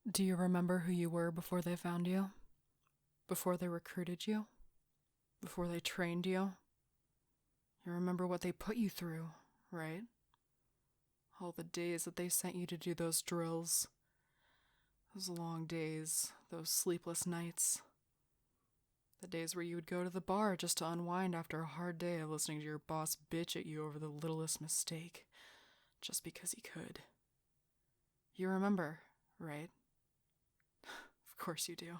Do you remember who you were before they found you? Before they recruited you? Before they trained you? You remember what they put you through, right? All the days that they sent you to do those drills. Those long days, those sleepless nights. The days where you would go to the bar just to unwind after a hard day of listening to your boss bitch at you over the littlest mistake, just because he could. You remember, right? Of course you do.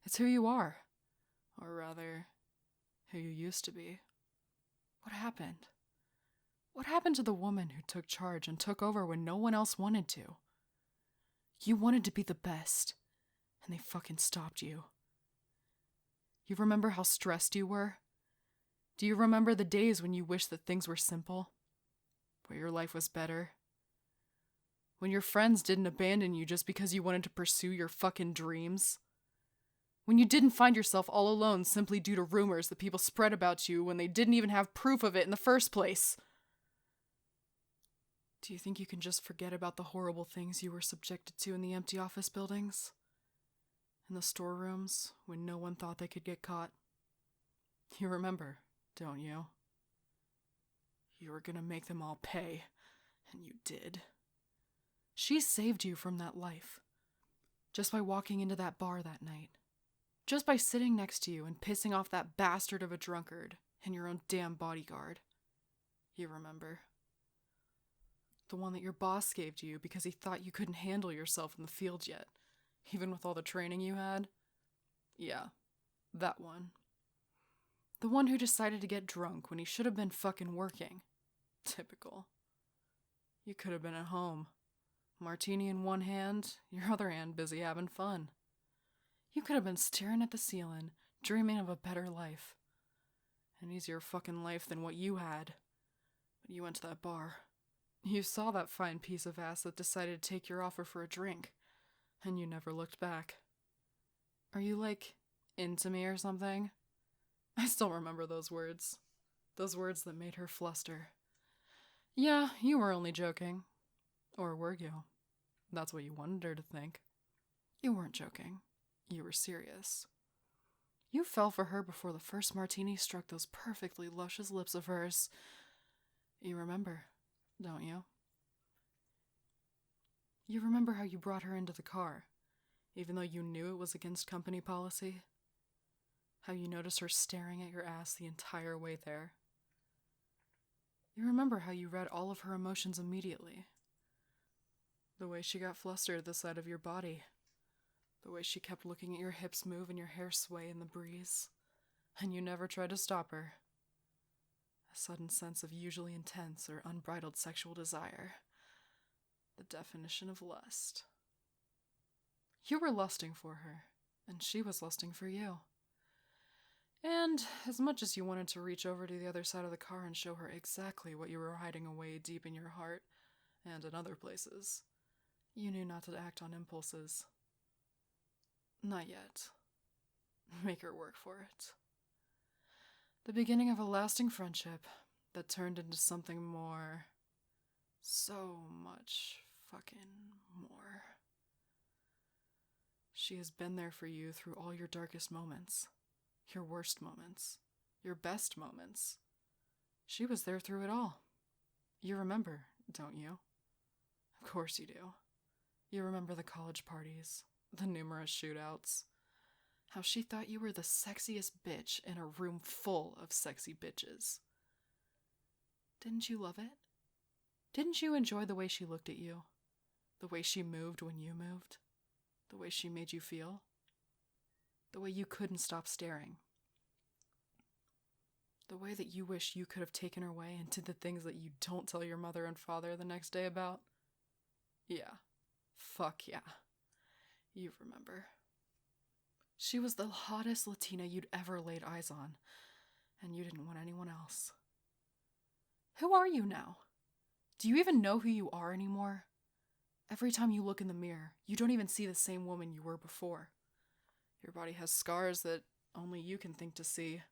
It's who you are. Or rather, who you used to be. What happened? What happened to the woman who took charge and took over when no one else wanted to? You wanted to be the best, and they fucking stopped you. You remember how stressed you were? Do you remember the days when you wished that things were simple? Where your life was better? When your friends didn't abandon you just because you wanted to pursue your fucking dreams? When you didn't find yourself all alone simply due to rumors that people spread about you when they didn't even have proof of it in the first place? Do you think you can just forget about the horrible things you were subjected to in the empty office buildings? In the storerooms, when no one thought they could get caught? You remember, don't you? You were gonna make them all pay, and you did. She saved you from that life. Just by walking into that bar that night. Just by sitting next to you and pissing off that bastard of a drunkard and your own damn bodyguard. You remember. The one that your boss gave to you because he thought you couldn't handle yourself in the field yet, even with all the training you had? Yeah, that one. The one who decided to get drunk when he should have been fucking working. Typical. You could have been at home. Martini in one hand, your other hand busy having fun. You could have been staring at the ceiling, dreaming of a better life. An easier fucking life than what you had. But you went to that bar. You saw that fine piece of ass that decided to take your offer for a drink, and you never looked back. Are you, into me or something? I still remember those words. Those words that made her fluster. Yeah, you were only joking. Or were you? That's what you wanted her to think. You weren't joking. You were serious. You fell for her before the first martini struck those perfectly luscious lips of hers. You remember, don't you? You remember how you brought her into the car, even though you knew it was against company policy? How you noticed her staring at your ass the entire way there? You remember how you read all of her emotions immediately? The way she got flustered at the sight of your body. The way she kept looking at your hips move and your hair sway in the breeze. And you never tried to stop her. A sudden sense of usually intense or unbridled sexual desire. The definition of lust. You were lusting for her, and she was lusting for you. And as much as you wanted to reach over to the other side of the car and show her exactly what you were hiding away deep in your heart, and in other places, you knew not to act on impulses. Not yet. Make her work for it. The beginning of a lasting friendship that turned into something more. So much fucking more. She has been there for you through all your darkest moments, your worst moments, your best moments. She was there through it all. You remember, don't you? Of course you do. You remember the college parties, the numerous shootouts. How she thought you were the sexiest bitch in a room full of sexy bitches. Didn't you love it? Didn't you enjoy the way she looked at you? The way she moved when you moved? The way she made you feel? The way you couldn't stop staring? The way that you wish you could have taken her away and did the things that you don't tell your mother and father the next day about? Yeah. Fuck yeah. You remember. She was the hottest Latina you'd ever laid eyes on, and you didn't want anyone else. Who are you now? Do you even know who you are anymore? Every time you look in the mirror, you don't even see the same woman you were before. Your body has scars that only you can think to see.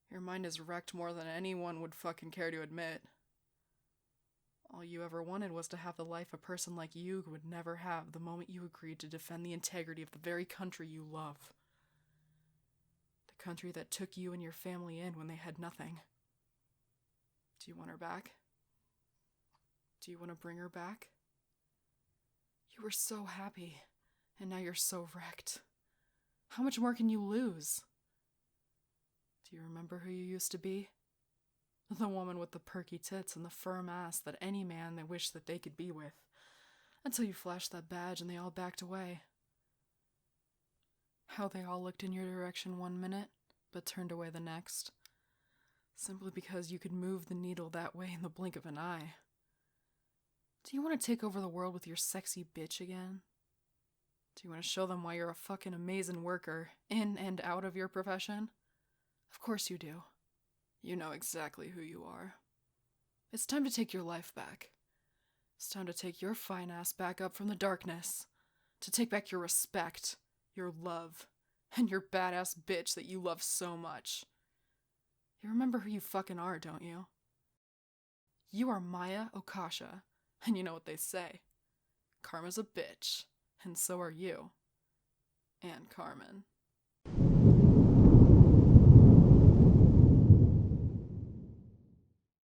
Your mind is wrecked more than anyone would fucking care to admit. All you ever wanted was to have the life a person like you would never have the moment you agreed to defend the integrity of the very country you love. The country that took you and your family in when they had nothing. Do you want her back? Do you want to bring her back? You were so happy, and now you're so wrecked. How much more can you lose? Do you remember who you used to be? The woman with the perky tits and the firm ass that any man they wished that they could be with. Until you flashed that badge and they all backed away. How they all looked in your direction one minute, but turned away the next. Simply because you could move the needle that way in the blink of an eye. Do you want to take over the world with your sexy bitch again? Do you want to show them why you're a fucking amazing worker, in and out of your profession? Of course you do. You know exactly who you are. It's time to take your life back. It's time to take your fine ass back up from the darkness. To take back your respect, your love, and your badass bitch that you love so much. You remember who you fucking are, don't you? You are Maya Okasha, and you know what they say. Karma's a bitch, and so are you. And Carmen.